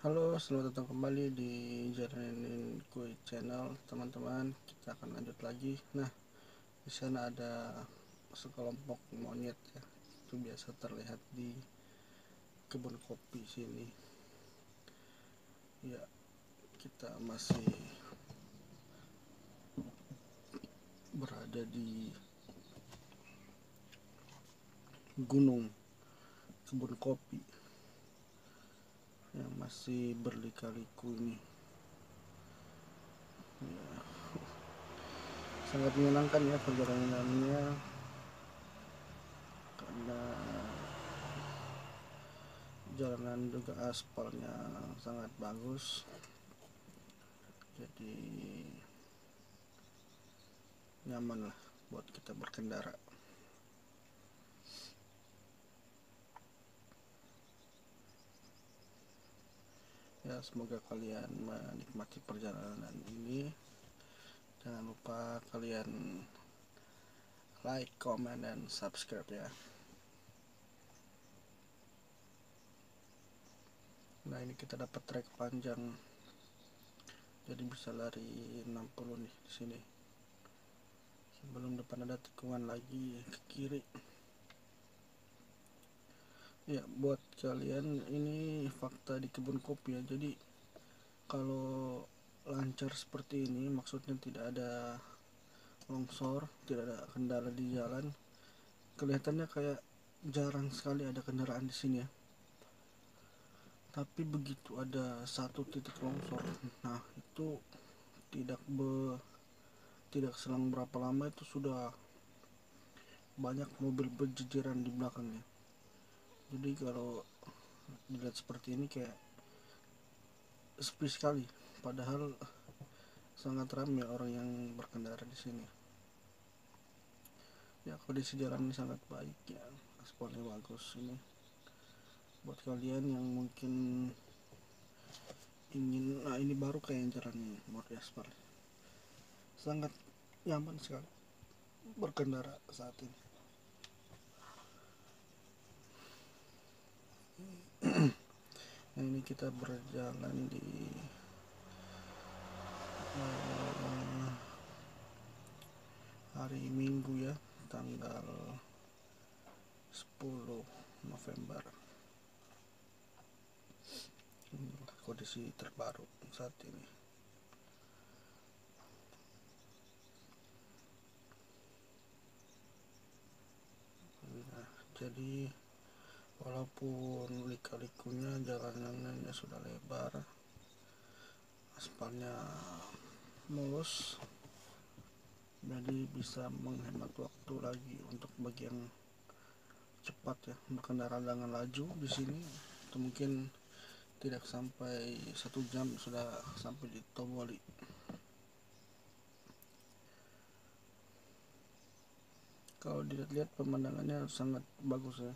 Halo, selamat datang kembali di Jalanin Kuy Channel, teman-teman. Kita akan lanjut lagi. Nah, di sana ada sekelompok monyet ya. Itu biasa terlihat di kebun kopi sini. Ya, kita masih berada di gunung kebun kopi yang masih berlika-liku ini. Ya, sangat menyenangkan ya perjalanannya karena jalanan juga aspalnya sangat bagus, jadi nyaman lah buat kita berkendara. Ya, semoga kalian menikmati perjalanan ini. Jangan lupa kalian like, comment, dan subscribe ya. Nah, ini kita dapat trek panjang, jadi bisa lari 60 nih di sini. Sebelum depan ada tikungan lagi ke kiri. Ya, buat kalian ini fakta di kebun kopi ya. Jadi kalau lancar seperti ini, maksudnya tidak ada longsor, tidak ada kendala di jalan, kelihatannya kayak jarang sekali ada kendaraan di sini ya. Tapi begitu ada satu titik longsor, nah itu tidak tidak selang berapa lama itu sudah banyak mobil berjejeran di belakangnya. Jadi kalau dilihat seperti ini kayak sepi sekali, padahal sangat ramai orang yang berkendara di sini. Ya, kondisi jalan ini sangat baik ya, aspalnya bagus ini. Buat kalian yang mungkin ingin, nah ini baru kayak jalan murni aspal, sangat nyaman sekali berkendara saat ini. Nah, ini kita berjalan di hari Minggu ya, tanggal 10 November. Inilah kondisi terbaru saat ini. Nah, jadi walaupun lika-likunya jalanannya sudah lebar, aspalnya mulus, jadi bisa menghemat waktu lagi untuk bagi yang cepat ya berkendara dengan laju di sini. Itu mungkin tidak sampai 1 jam sudah sampai di Toboli. Kalau dilihat pemandangannya sangat bagus ya,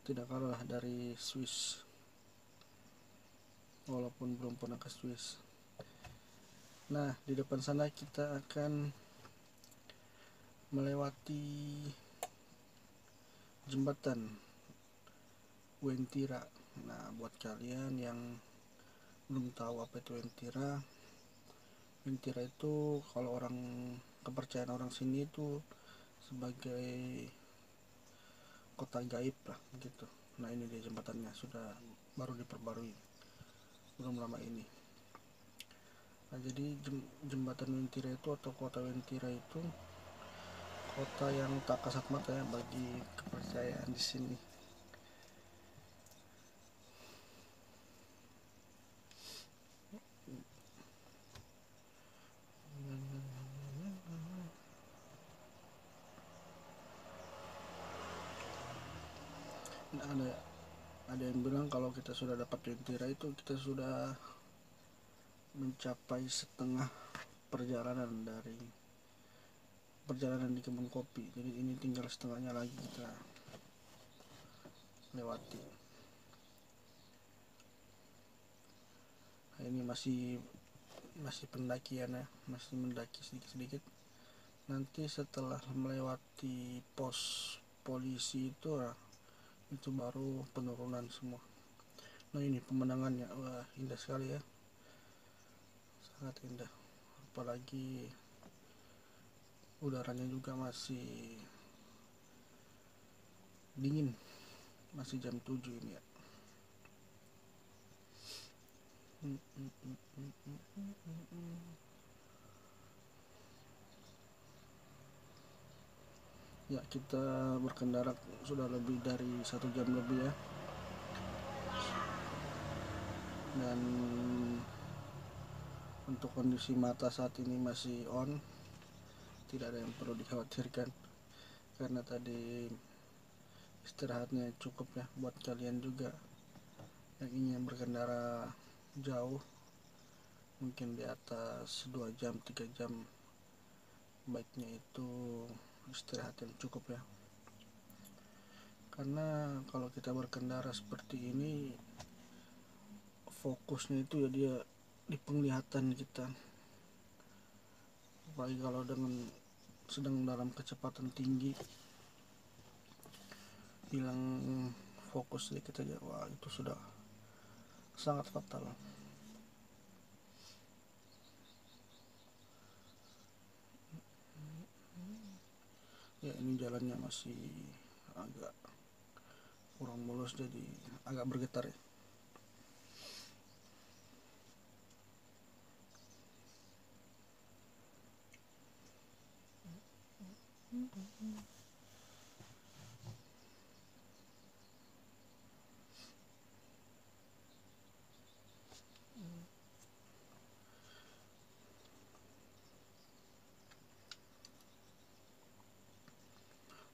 tidak kalah dari Swiss, walaupun belum pernah ke Swiss. Nah, di depan sana kita akan melewati jembatan Wentira. Nah, buat kalian yang belum tahu apa itu Wentira, Wentira itu kalau orang, kepercayaan orang sini itu sebagai kota gaib lah gitu. Nah, ini dia jembatannya, sudah baru diperbarui belum lama ini. Nah, jadi jembatan Wentira itu atau kota Wentira itu kota yang tak kasat mata ya bagi kepercayaan di sini. Nah, ada yang bilang kalau kita sudah dapat Wentira itu kita sudah mencapai setengah perjalanan di kebun kopi. Jadi ini tinggal setengahnya lagi kita lewati. Nah, ini masih pendakian ya, masih mendaki sedikit-sedikit. Nanti setelah melewati pos polisi itu, nah, itu baru penurunan semua. Nah ini pemandangannya, wah indah sekali ya, sangat indah, apalagi udaranya juga masih dingin, masih jam 7 ini ya. Ya kita berkendara sudah lebih dari 1 jam lebih ya, dan untuk kondisi mata saat ini masih on, tidak ada yang perlu dikhawatirkan karena tadi istirahatnya cukup ya. Buat kalian juga yang ingin berkendara jauh, mungkin di atas 2 jam 3 jam, baiknya itu istirahat yang cukup ya, karena kalau kita berkendara seperti ini fokusnya itu ya dia di penglihatan kita, apalagi kalau sedang dalam kecepatan tinggi, hilang fokus sedikit aja, wah itu sudah sangat fatal. Ya ini jalannya masih agak kurang mulus, jadi agak bergetar ya.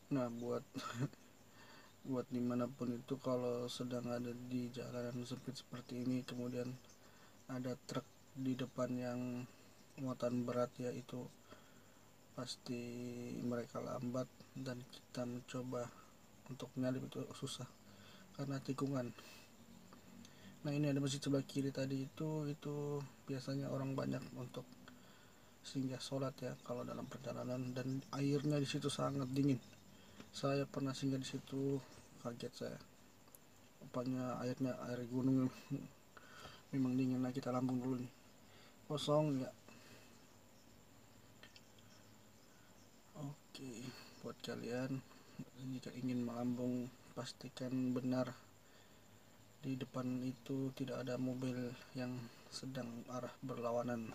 Nah buat dimanapun itu, kalau sedang ada di jalanan sempit seperti ini, kemudian ada truk di depan yang muatan berat ya, itu pasti mereka lambat dan kita mencoba untuk menyalip itu susah karena tikungan. Nah ini ada masjid sebelah kiri tadi, itu biasanya orang banyak untuk singgah sholat ya kalau dalam perjalanan, dan airnya di situ sangat dingin. Saya pernah singgah di situ, kaget saya, rupanya airnya air gunung memang dingin. Nah kita lambung dulu nih, kosong ya. Oke, buat kalian jika ingin melambung, pastikan benar di depan itu tidak ada mobil yang sedang arah berlawanan,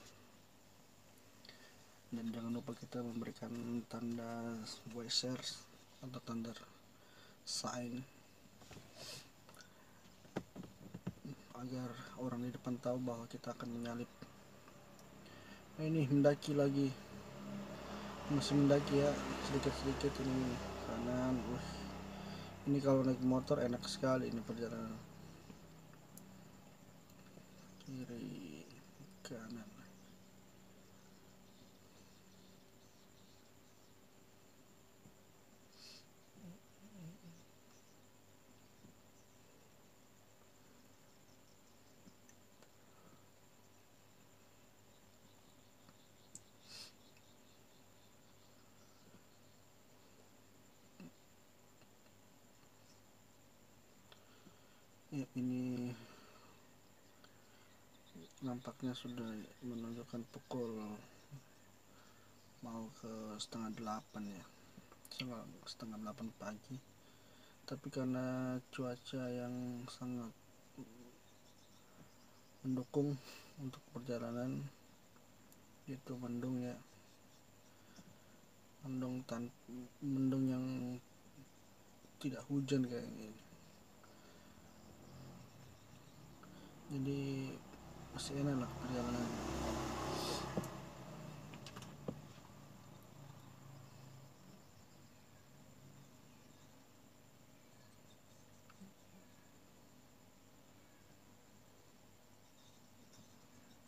dan jangan lupa kita memberikan tanda washers atau tanda sign agar orang di depan tahu bahwa kita akan menyalip. Nah ini mendaki lagi, masih mendaki ya, sedikit-sedikit ini kanan. Ini kalau naik motor enak sekali ini perjalanan, kiri kanan. Ya ini nampaknya sudah menunjukkan pukul mau ke setengah 8 ya, setengah 8 pagi, tapi karena cuaca yang sangat mendukung untuk perjalanan, itu mendung ya, mendung yang tidak hujan kayaknya, jadi masih enak lah perjalanan.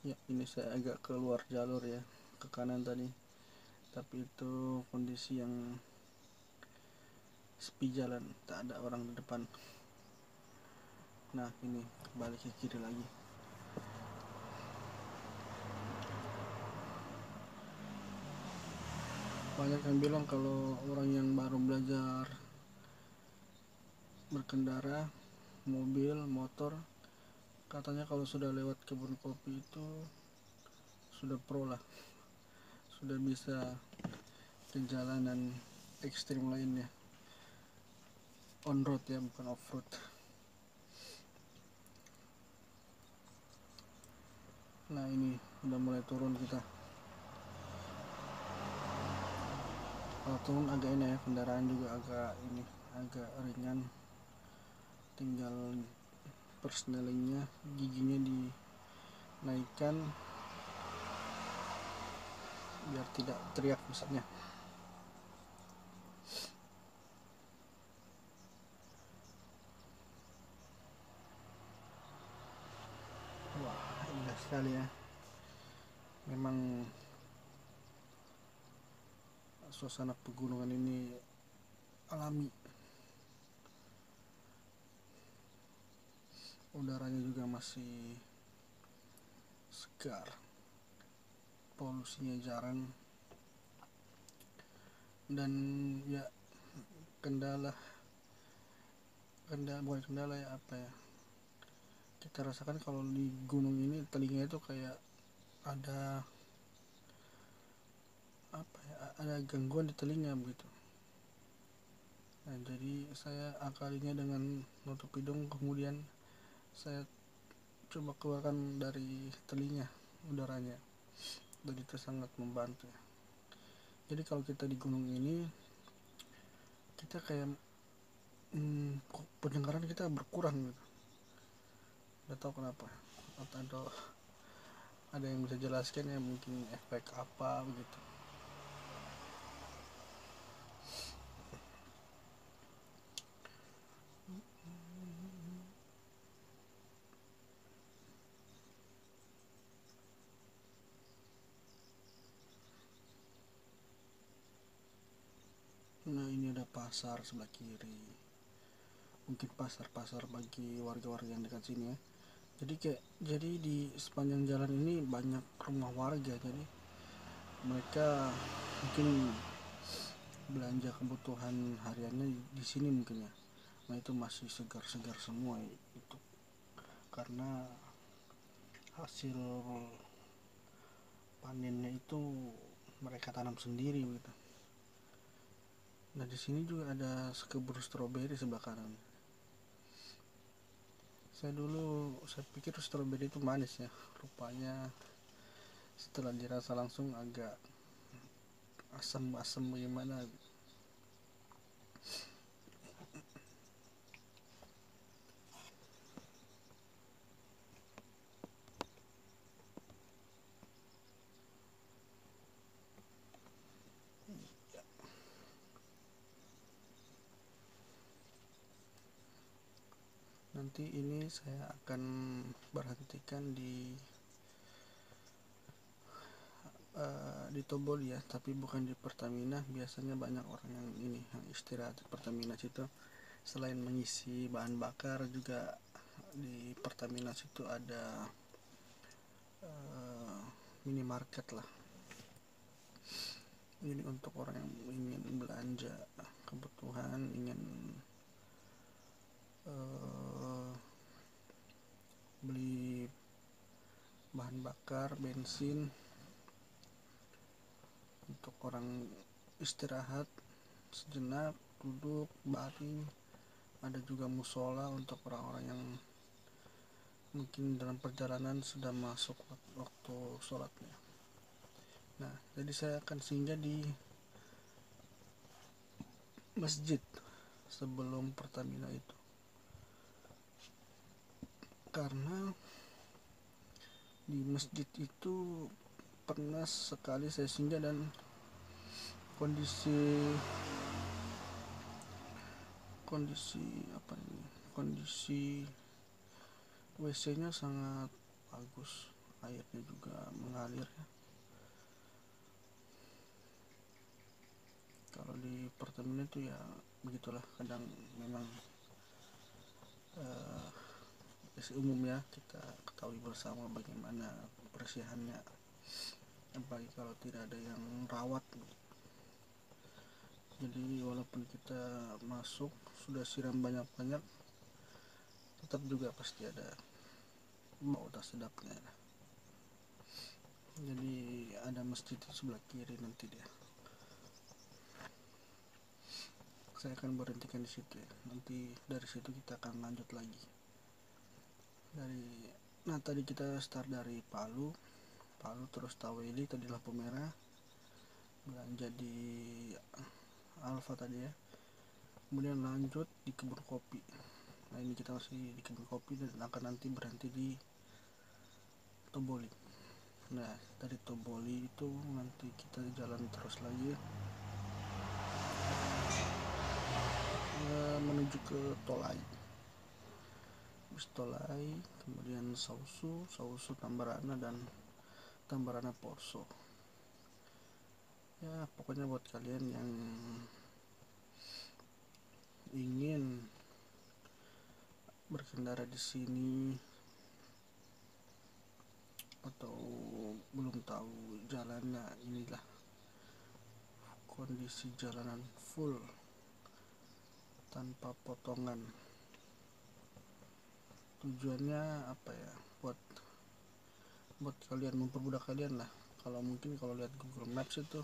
Ya ini saya agak keluar jalur ya, ke kanan tadi, tapi itu kondisi yang sepi jalan, tak ada orang di depan. Nah ini kembali ke kiri lagi. Banyak yang bilang kalau orang yang baru belajar berkendara mobil motor Katanya kalau sudah lewat kebun kopi itu sudah pro lah, sudah bisa ke jalanan ekstrim lainnya, on road ya, bukan off road. Nah ini udah mulai turun kita. Kalau turun agak ini ya, kendaraan juga agak ringan, tinggal persnelingnya, giginya dinaikkan biar tidak teriak mesinnya. Wah, indah sekali ya, memang suasana pegunungan ini alami, udaranya juga masih segar, polusinya jarang, dan ya kendala bukan kendala ya, apa ya, kita rasakan kalau di gunung ini telinga itu kayak ada apa ya, ada gangguan di telinga begitu. Nah, jadi saya akalinya dengan nutup hidung, kemudian saya coba keluarkan dari telinga udaranya, dan itu sangat membantu. Jadi kalau kita di gunung ini, kita kayak pendengaran kita berkurang gitu, nggak tahu kenapa, atau ada yang bisa jelaskan ya, mungkin efek apa begitu. Nah ini ada pasar sebelah kiri, mungkin pasar bagi warga-warga yang dekat sini ya. Jadi di sepanjang jalan ini banyak rumah warga, jadi mereka mungkin belanja kebutuhan hariannya di sini mungkin ya. Nah itu masih segar-segar semua itu, karena hasil panennya itu mereka tanam sendiri gitu. Nah di sini juga ada kebun stroberi sebelah kanan. Saya pikir stroberi itu manis ya, rupanya setelah dirasa langsung agak asam-asam bagaimana. Nanti ini saya akan berhentikan di Tobol ya, tapi bukan di Pertamina. Biasanya banyak orang yang istirahat di Pertamina situ. Selain mengisi bahan bakar, juga di Pertamina situ ada minimarket lah. Ini untuk orang yang ingin belanja kebutuhan, ingin beli bahan bakar, bensin, untuk orang istirahat sejenak, duduk, baring. Ada juga musola untuk orang-orang yang mungkin dalam perjalanan sudah masuk waktu sholatnya. Nah, jadi saya akan singgah di masjid sebelum Pertamina itu, karena di masjid itu pernah sekali saya singgah dan kondisi WC-nya sangat bagus, airnya juga mengalir ya. Kalau di Pertamina itu ya begitulah, kadang memang umum ya, kita ketahui bersama bagaimana kebersihannya, apalagi kalau tidak ada yang rawat. Jadi walaupun kita masuk sudah siram banyak-banyak, tetap juga pasti ada bau tak sedapnya. Jadi ada masjid di sebelah kiri nanti dia. Saya akan berhentikan di situ ya. Nanti dari situ kita akan lanjut lagi. Nah tadi kita start dari Palu terus Taweli, tadi lampu merah, belanja di Alfa tadi ya. Kemudian lanjut di kebun kopi. Nah ini kita masih di kebun kopi dan akan nanti berhenti di Toboli. Nah dari Toboli itu nanti kita jalan terus lagi menuju ke Tolai. Habis Tolai kemudian Sausu Tambarana dan Tambarana Poso. Ya pokoknya buat kalian yang ingin berkendara di sini atau belum tahu jalannya, inilah kondisi jalanan full tanpa potongan. Tujuannya apa ya, buat kalian, mempermudah kalian lah. Kalau mungkin kalau lihat Google Maps itu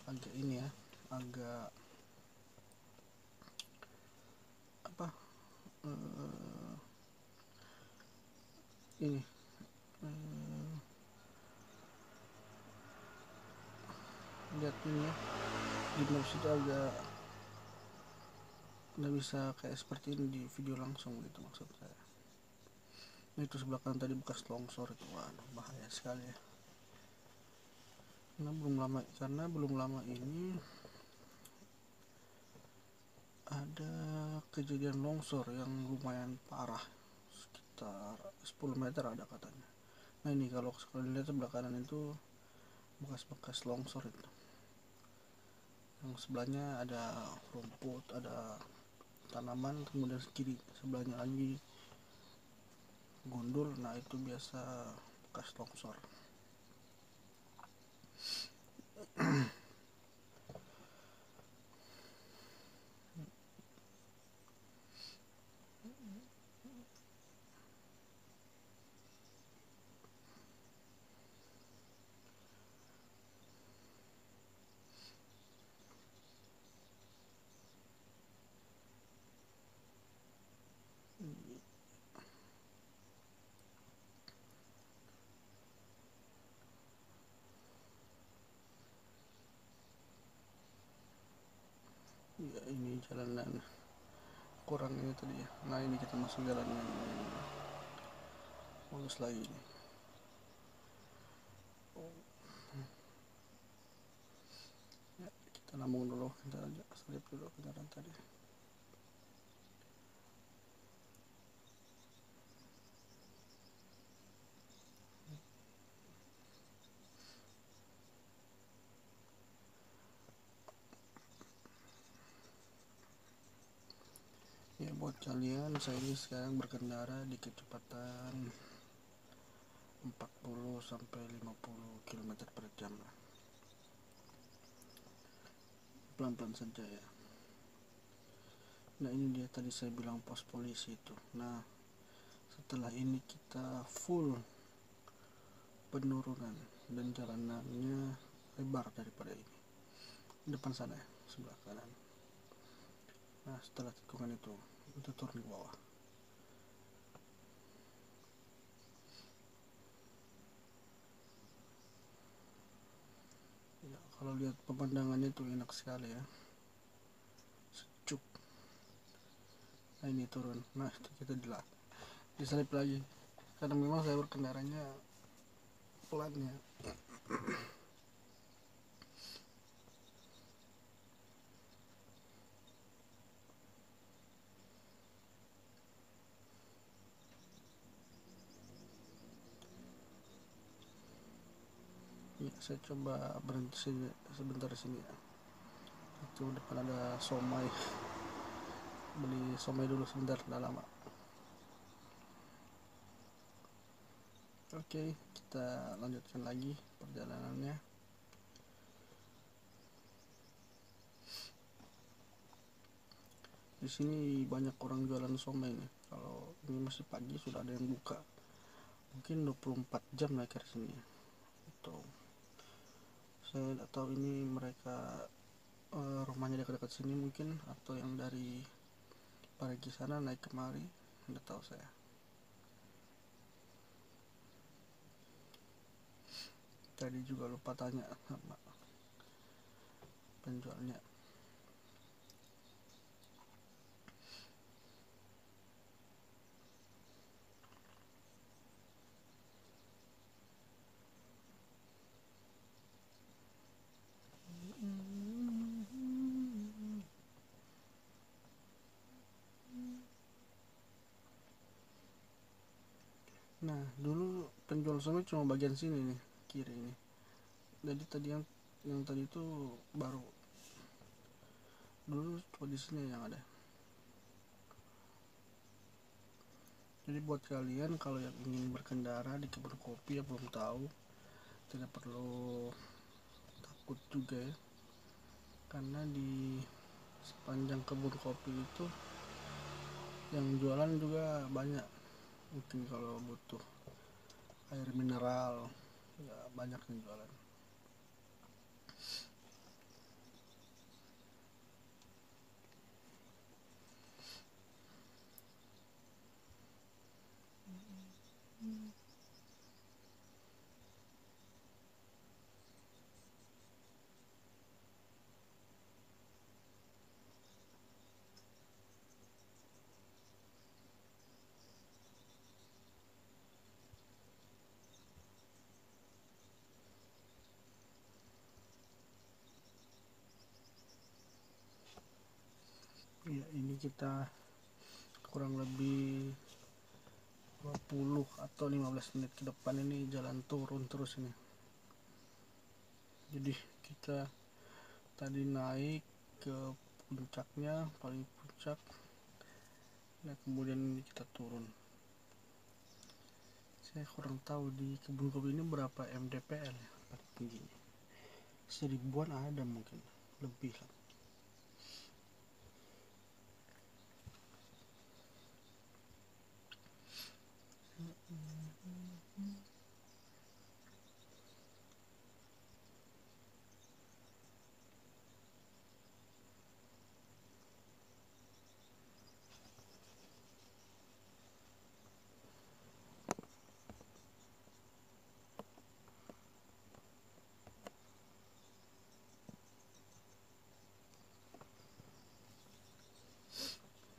agak ini ya, agak apa ini lihat ini ya, di Maps itu agak nggak bisa kayak seperti ini di video langsung gitu maksud saya. Nah itu sebelah kanan tadi bekas longsor itu, waduh bahaya sekali ya. Karena belum lama ini ada kejadian longsor yang lumayan parah, sekitar 10 meter ada katanya. Nah ini kalau kalian lihat sebelah kanan itu bekas-bekas longsor itu. Yang sebelahnya ada rumput, ada tanaman, kemudian kiri sebelahnya lagi gundul. Nah itu biasa bekas longsor. Ya ini jalanan kurang ini tadi ya. Nah ini kita masuk jalan yang bagus lagi nih. Ya, kita nambung dulu, kita salip dulu kendaraan tadi. Ya buat kalian, saya ini sekarang berkendara di kecepatan 40 sampai 50 km per jam lah. Pelan-pelan saja ya. Nah ini dia tadi saya bilang pos polisi itu. Nah setelah ini kita full penurunan dan jalanannya lebar daripada ini. Depan sana ya, sebelah kanan. Nah setelah tikungan itu turun ke bawah. Ya, kalau lihat pemandangannya itu enak sekali ya, sejuk. Nah ini turun, nah itu kita disalip lagi karena memang saya berkendaranya pelan ya. Ya, saya coba berhenti sebentar di sini ya. Itu depan ada somai, beli somai dulu sebentar, udah lama. Oke, kita lanjutkan lagi perjalanannya. Di sini banyak orang jualan somai nih. Kalau ini masih pagi sudah ada yang buka. mungkin 24 jam mereka di sini. Atau saya tidak tahu ini mereka rumahnya dekat-dekat sini mungkin, atau yang dari Parigi sana naik kemari, tidak tahu saya. Tadi juga lupa tanya sama penjualnya. Nah, dulu penjual somai cuma bagian sini nih, kiri ini. Jadi tadi yang tadi itu baru. Dulu cuma di sini yang ada. Jadi buat kalian kalau yang ingin berkendara di kebun kopi ya belum tahu, tidak perlu takut juga ya. Karena di sepanjang kebun kopi itu yang jualan juga banyak. Mungkin kalau butuh air mineral ya banyak yang jualan. Ya, ini kita kurang lebih 20 atau 15 menit ke depan ini jalan turun terus ini. Jadi kita tadi naik ke puncaknya, paling puncak, nah kemudian ini kita turun. Saya kurang tahu di kebun kopi ini berapa mdpl ya paling tingginya. 1000-an ada mungkin, lebih lah.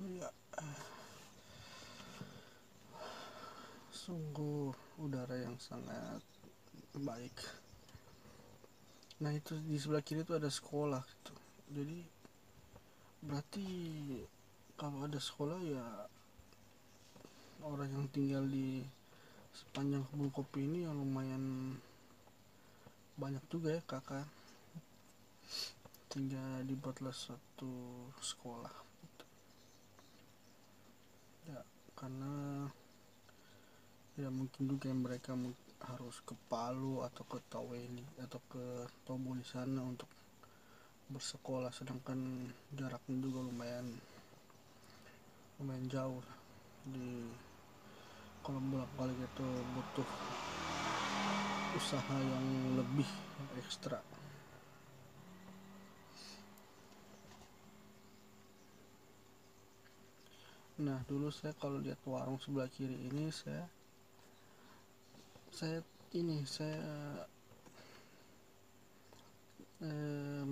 Ya, sungguh udara yang sangat baik. Nah itu di sebelah kiri itu ada sekolah gitu. Jadi berarti kalau ada sekolah ya orang yang tinggal di sepanjang kebun kopi ini yang lumayan banyak juga ya kakak, sehingga dibuatlah suatu sekolah gitu. Ya karena ya mungkin juga mereka harus ke Palu atau ke Taweli atau ke Tobo di sana untuk bersekolah, sedangkan jaraknya juga lumayan jauh. Di kalau bolak-balik itu butuh usaha yang lebih, yang ekstra. Nah dulu saya kalau lihat warung sebelah kiri ini saya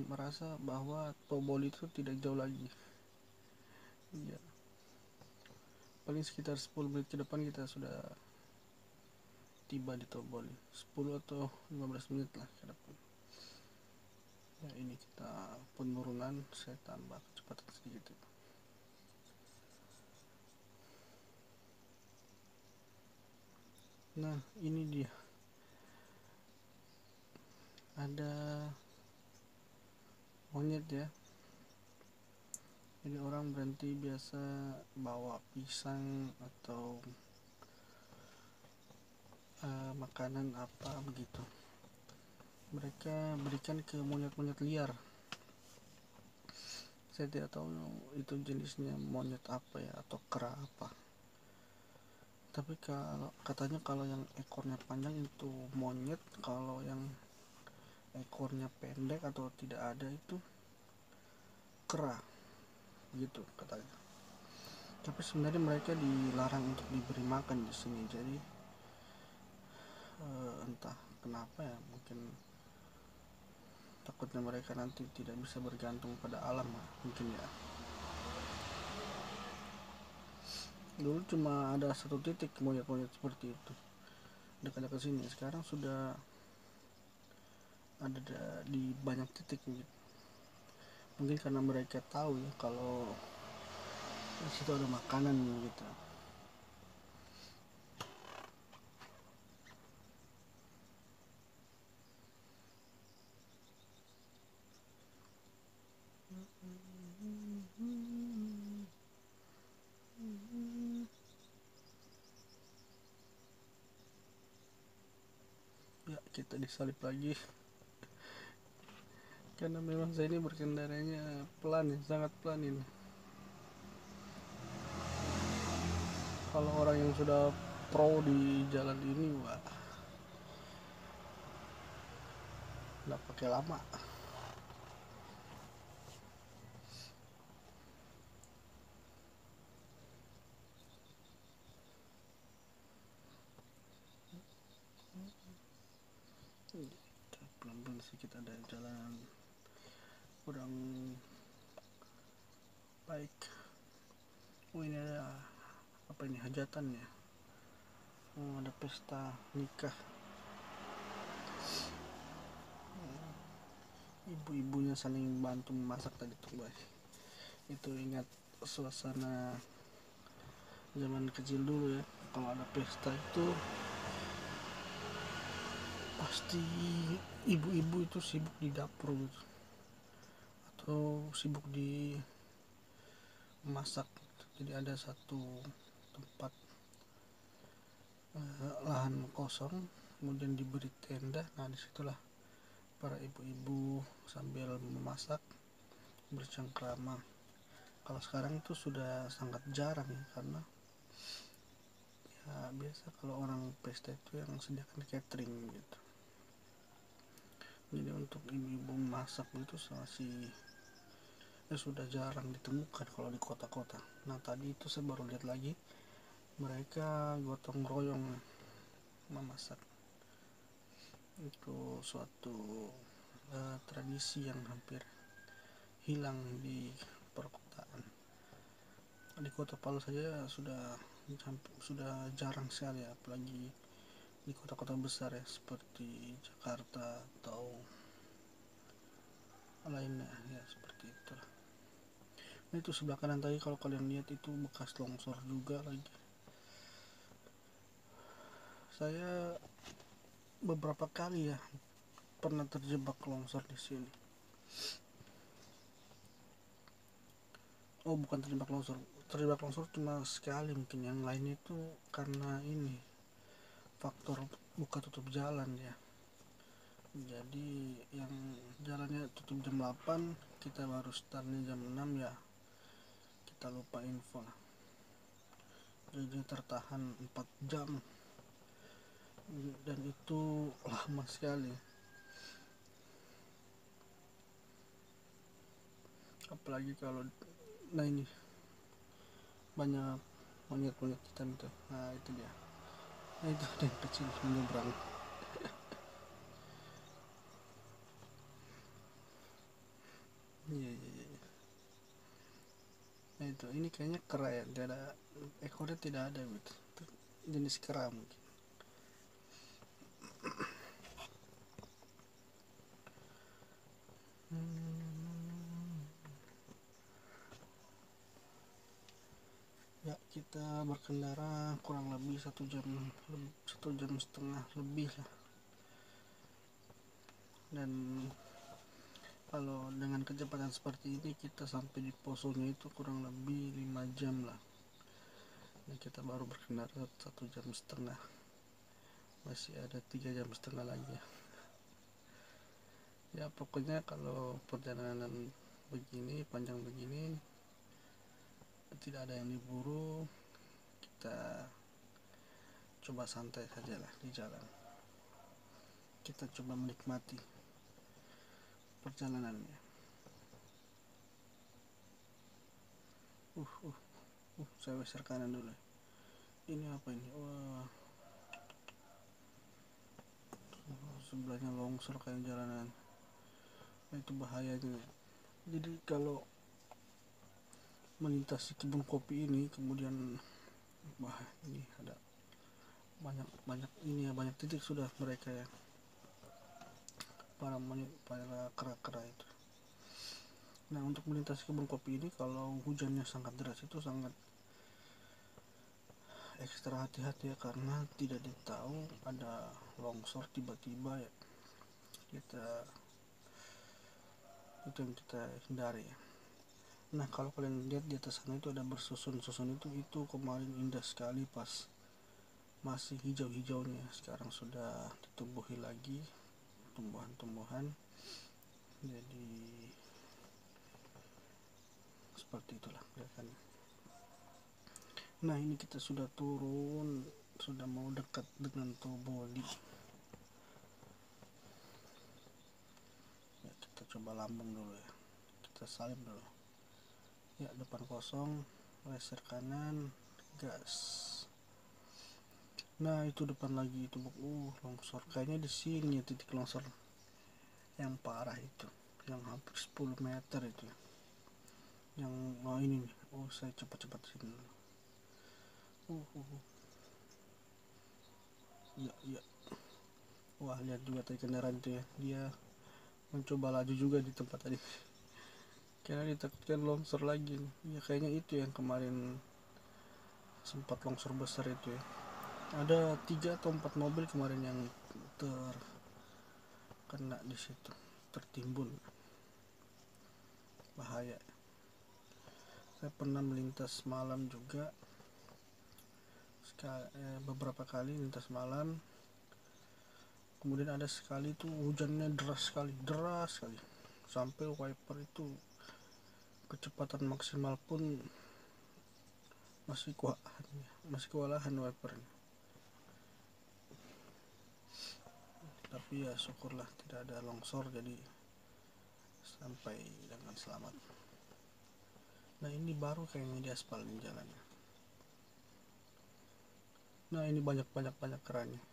merasa bahwa Tobol itu tidak jauh lagi ya, paling sekitar 10 menit ke depan kita sudah tiba di Tobol, 10 atau 15 menit lah ke depan ya. Ini kita penurunan, saya tambah kecepatan sedikit ya. Nah ini dia, ada monyet ya. Jadi orang berhenti biasa bawa pisang atau makanan apa begitu, mereka berikan ke monyet-monyet liar. Saya tidak tahu itu jenisnya monyet apa ya, atau kera apa, Tapi kalau katanya kalau yang ekornya panjang itu monyet, kalau yang ekornya pendek atau tidak ada itu kera, gitu katanya. Tapi sebenarnya mereka dilarang untuk diberi makan di sini, jadi entah kenapa ya, mungkin takutnya mereka nanti tidak bisa bergantung pada alam mungkin ya. Dulu cuma ada satu titik monyet-monyet seperti itu dekat-dekat sini, sekarang sudah ada di banyak titik gitu. Mungkin karena mereka tahu ya kalau di situ ada makanan gitu. Ya, kita disalip lagi karena memang saya ini berkendaranya pelan ya, sangat pelan ini. Kalau orang yang sudah pro di jalan ini, wah, nggak pakai lama. Pelan-pelan sedikit, ada jalan kurang baik. Oh, ini ada apa ini, hajatan ya? Oh, ada pesta nikah. Ibu-ibunya saling bantu memasak tadi tuh, guys. Itu ingat suasana zaman kecil dulu ya. Kalau ada pesta itu pasti ibu-ibu itu sibuk di dapur gitu, atau sibuk di masak. Jadi ada satu tempat lahan kosong, kemudian diberi tenda. Nah, disitulah para ibu-ibu sambil memasak bercengkrama. Kalau sekarang itu sudah sangat jarang ya, karena ya biasa kalau orang pesta itu yang sediakan catering gitu. Jadi untuk ibu-ibu masak itu masih sudah jarang ditemukan kalau di kota-kota. Nah, tadi itu saya baru lihat lagi, mereka gotong royong memasak. Itu suatu tradisi yang hampir hilang di perkotaan. Di kota Palu saja sudah jarang sekali, apalagi di kota-kota besar ya, seperti Jakarta atau lainnya ya, seperti itu. Nah, itu sebelah kanan tadi kalau kalian lihat itu bekas longsor juga lagi. Saya beberapa kali ya pernah terjebak longsor di sini. Oh, bukan terjebak longsor cuma sekali, mungkin yang lainnya itu karena ini faktor buka tutup jalan ya. Jadi yang jalannya tutup jam 8, kita baru startnya jam 6 ya, kita lupa info lah. Jadi tertahan 4 jam, dan itu lama sekali. Apalagi kalau, nah ini banyak monyet-monyet hitam itu. Nah, itu dia. Nah, itu ada yang kecil menyeberang. Iya, iya, iya. Nah, itu ini kayaknya kera ya, tidak ada ekornya, tidak ada gitu. Jenis kera mungkin. Ya, kita berkendara kurang lebih 1 jam setengah lebih lah. Dan kalau dengan kecepatan seperti ini kita sampai di posonya itu kurang lebih 5 jam lah. Dan kita baru berkendara 1 jam setengah, masih ada 3 jam setengah lagi ya. Ya pokoknya kalau perjalanan begini, panjang begini, tidak ada yang diburu, kita coba santai saja lah di jalan, kita coba menikmati perjalanannya. Saya geser kanan dulu. Ini apa ini? Wah, sebelahnya longsor kayak jalanan. Nah, itu bahaya juga. Jadi kalau melintasi kebun kopi ini, kemudian ini ada banyak ini ya, banyak titik sudah mereka ya, para kera-kera itu. Nah, untuk melintasi kebun kopi ini kalau hujannya sangat deras itu sangat ekstra hati-hati ya, karena tidak ditahu ada longsor tiba-tiba ya. Itu yang kita hindari ya. Nah, kalau kalian lihat di atas sana itu ada bersusun-susun itu kemarin indah sekali pas masih hijau-hijaunya. Sekarang sudah ditumbuhi lagi tumbuhan-tumbuhan, jadi seperti itulah kelihatannya. Nah, ini kita sudah turun, sudah mau dekat dengan Toboli ya. Kita coba lambung dulu ya, kita salib dulu ya. Depan kosong, geser kanan, gas. Nah, itu depan lagi itu longsor. Kayaknya di sini ya titik longsor yang parah itu, yang hampir 10 meter itu ya. Yang ini nih. Saya cepat-cepat sini dulu. Ya. Wah, lihat juga tadi kendaraan itu ya, dia mencoba laju juga di tempat tadi karena ditakutkan longsor lagi ya. Kayaknya itu yang kemarin sempat longsor besar itu ya. Ada 3 atau 4 mobil kemarin yang terkena di situ, tertimbun. Bahaya. Saya pernah melintas malam juga, beberapa kali lintas malam. Kemudian ada sekali tuh hujannya deras sekali sampai wiper itu kecepatan maksimal pun masih kewalahan wipernya. Tapi ya syukurlah tidak ada longsor, jadi sampai dengan selamat. Nah, ini baru kayaknya di aspal ini jalannya. Nah, ini banyak kerannya.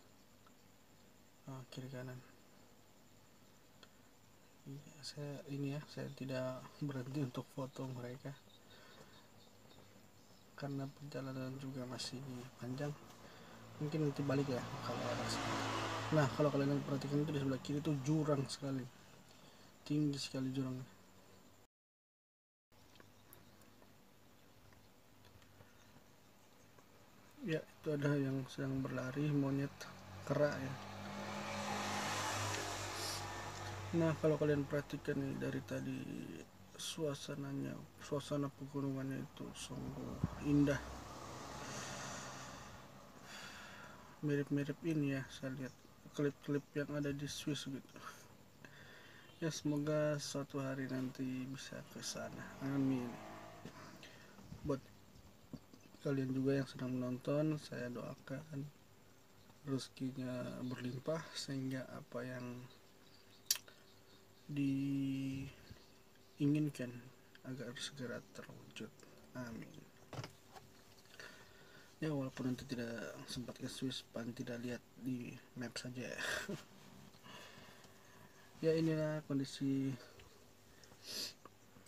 Kiri kanan. Saya tidak berhenti untuk foto mereka karena perjalanan juga masih panjang. Mungkin nanti balik ya kalau ada kesempatan. Nah, kalau kalian perhatikan itu di sebelah kiri itu jurang sekali, tinggi sekali jurangnya. Ya, itu ada yang sedang berlari, monyet kera ya. Nah, kalau kalian perhatikan nih dari tadi, suasana pegunungannya itu sungguh indah. Mirip-mirip ini ya, saya lihat klip-klip yang ada di Swiss gitu. Ya, semoga suatu hari nanti bisa ke sana. Amin. Buat kalian juga yang sedang menonton, saya doakan rezekinya berlimpah sehingga apa yang diinginkan agar segera terwujud. Amin. Ya, walaupun nanti tidak sempat ke Swiss, paling tidak lihat di map saja ya. Ya, inilah kondisi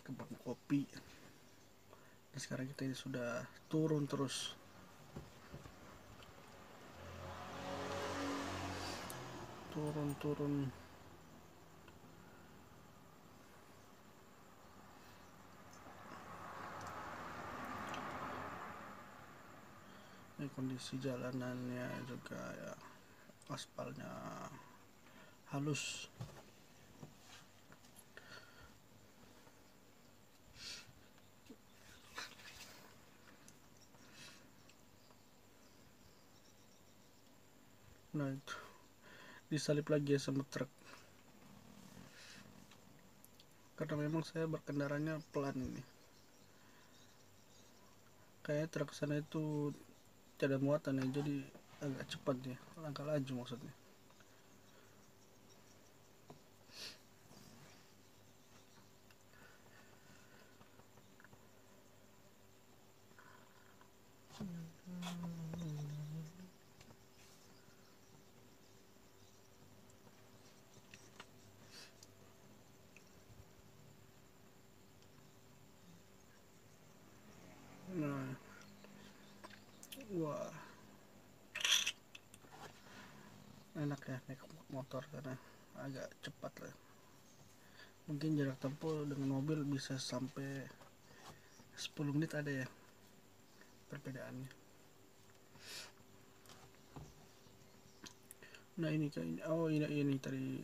kebun kopi. Dan sekarang kita ini sudah turun terus. Turun. Ini kondisi jalanannya juga ya, aspalnya halus. Nah, itu disalip lagi ya sama truk, karena memang saya berkendaranya pelan ini. Kayaknya truk sana itu tidak muatan ya, jadi agak cepat ya, agak laju maksudnya. Nah, wah, enak ya naik motor karena agak cepat lah. Mungkin jarak tempuh dengan mobil bisa sampai 10 menit ada ya perbedaannya. Nah ini kayaknya, oh ini tadi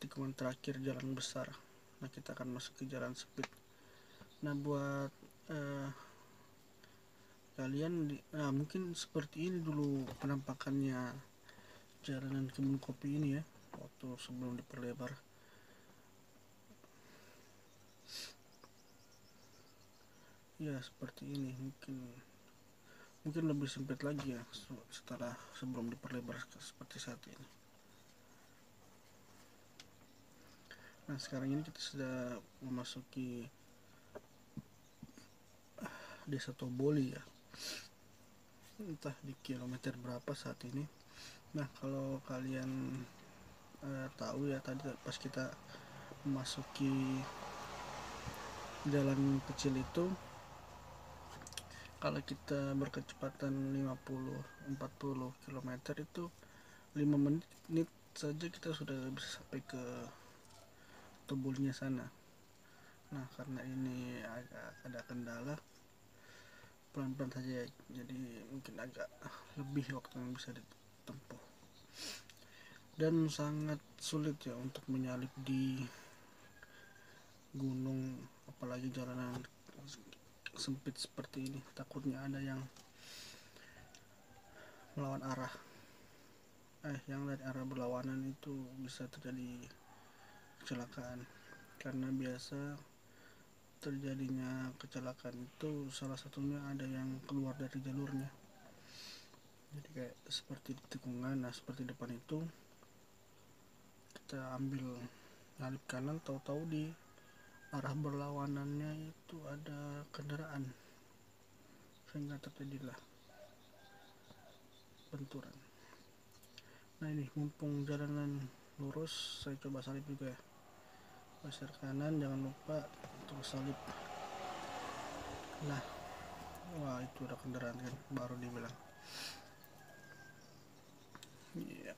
tikungan terakhir jalan besar. Nah kita akan masuk ke jalan sempit. Nah buat kalian nah mungkin seperti ini dulu penampakannya jalanan kebun kopi ini ya, waktu sebelum diperlebar. Ya seperti ini, mungkin lebih sempit lagi ya setelah sebelum diperlebar seperti saat ini. Nah sekarang ini kita sudah memasuki desa Toboli ya, entah di kilometer berapa saat ini. Nah kalau kalian tahu ya, tadi pas kita memasuki jalan kecil itu, kalau kita berkecepatan 50-40 km itu 5 menit saja kita sudah bisa sampai ke Tobolinya sana. Nah karena ini agak ada kendala, pelan-pelan saja, jadi mungkin agak lebih waktu yang bisa ditempuh dan sangat sulit ya untuk menyalip di gunung, apalagi jalanan sempit seperti ini. Takutnya ada yang melawan arah, yang dari arah berlawanan itu bisa terjadi kecelakaan, karena biasa terjadinya kecelakaan itu salah satunya ada yang keluar dari jalurnya. Jadi kayak seperti di tikungan, nah seperti depan itu kita ambil nyalip kanan, tahu-tahu di arah berlawanannya itu ada kendaraan, sehingga terjadilah benturan. Nah ini mumpung jalanan lurus, saya coba salip juga ya, geser kanan, jangan lupa untuk salip. Nah wah itu ada kendaraan kan, baru dibilang. Iya.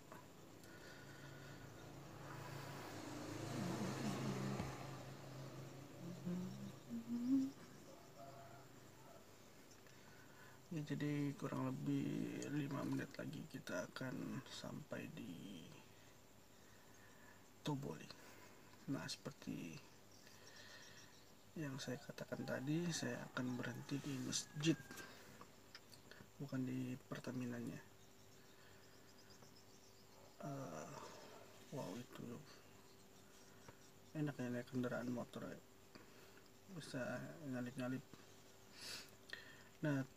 Ya, jadi kurang lebih 5 menit lagi kita akan sampai di Toboli. Nah seperti yang saya katakan tadi, saya akan berhenti di masjid, bukan di Pertaminanya. Wow itu enak ya naik kendaraan motor ya, bisa nyalip-nyalip. Nah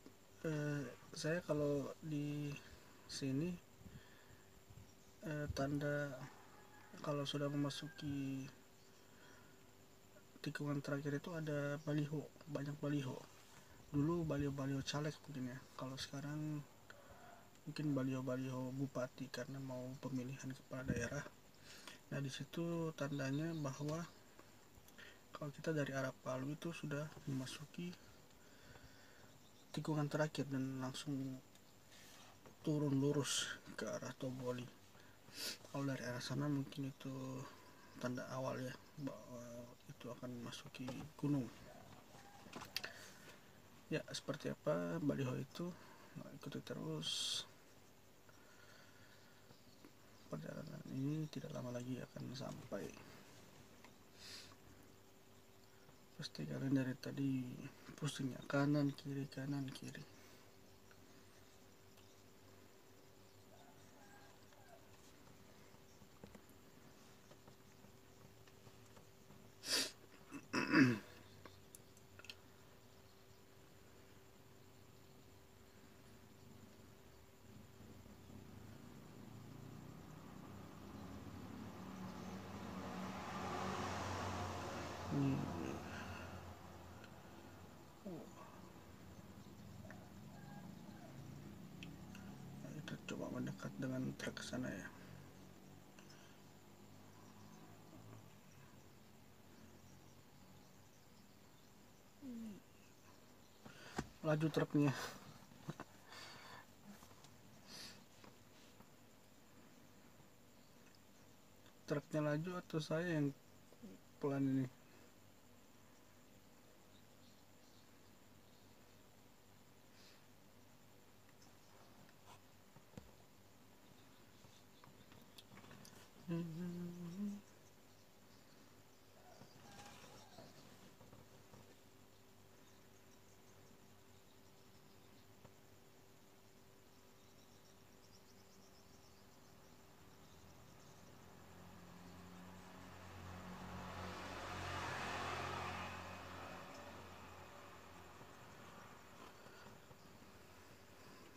saya kalau di sini tanda kalau sudah memasuki tikungan terakhir itu ada baliho, banyak baliho. Dulu baliho-baliho caleg mungkin ya, kalau sekarang mungkin baliho-baliho bupati karena mau pemilihan kepala daerah. Nah di situ tandanya bahwa kalau kita dari arah Palu itu sudah memasuki tikungan terakhir dan langsung turun lurus ke arah Toboli. Kalau dari arah sana mungkin itu tanda awal ya, bahwa itu akan memasuki gunung. Ya seperti apa baliho itu, nah, ikuti terus perjalanan ini, tidak lama lagi akan sampai. Pasti kalian dari tadi pusingnya kanan kiri kanan kiri. dengan truk sana ya. Laju truknya. Truknya laju atau saya yang pelan ini?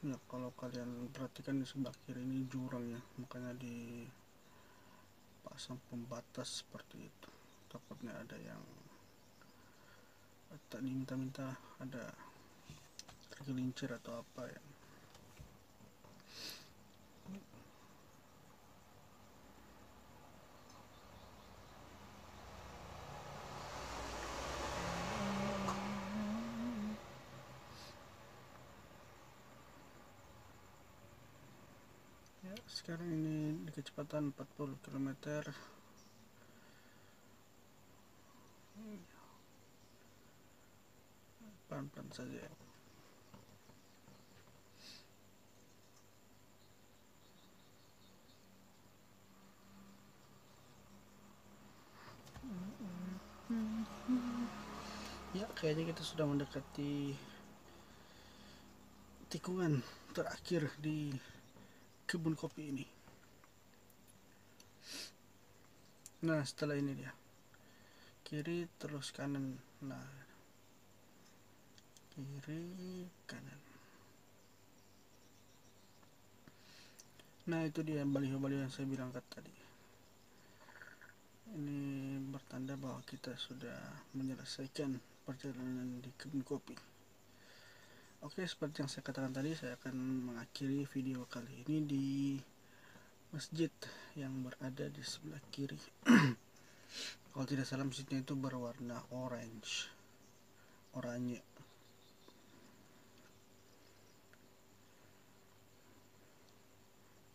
Ya, kalau kalian perhatikan di sebelah kiri ini jurang ya, makanya dipasang pembatas seperti itu. Takutnya ada yang tak diminta-minta, ada tergelincir atau apa ya. Ya, sekarang ini di kecepatan 40 km. Pelan-pelan saja ya. Ya, kayaknya kita sudah mendekati tikungan terakhir di kebun kopi ini. Nah, setelah ini dia kiri terus kanan. Nah, kiri kanan. Nah, itu dia baliho-baliho yang saya bilang tadi. Ini bertanda bahwa kita sudah menyelesaikan perjalanan di kebun kopi. Oke, seperti yang saya katakan tadi, saya akan mengakhiri video kali ini di masjid yang berada di sebelah kiri. Kalau tidak salah masjidnya itu berwarna oranye.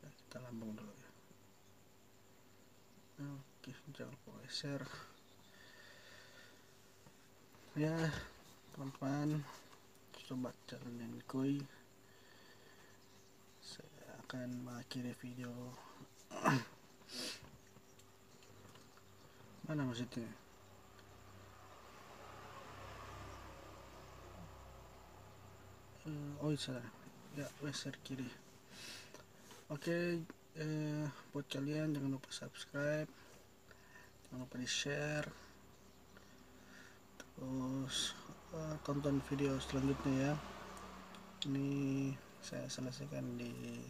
Ya, kita lambung dulu ya. Oke, jangan lupa share ya teman-teman, sobat jalan yang koi. Saya akan mengakhiri video. Mana masjidnya? Oh salah ya, geser kiri. Oke, buat kalian jangan lupa subscribe, jangan lupa di share, terus tonton video selanjutnya ya. Ini saya selesaikan di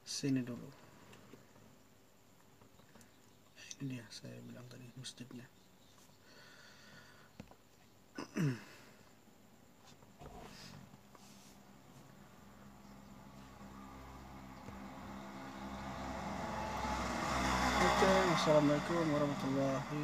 sini dulu. Ini dia saya bilang tadi masjidnya. Oke, assalamualaikum warahmatullahi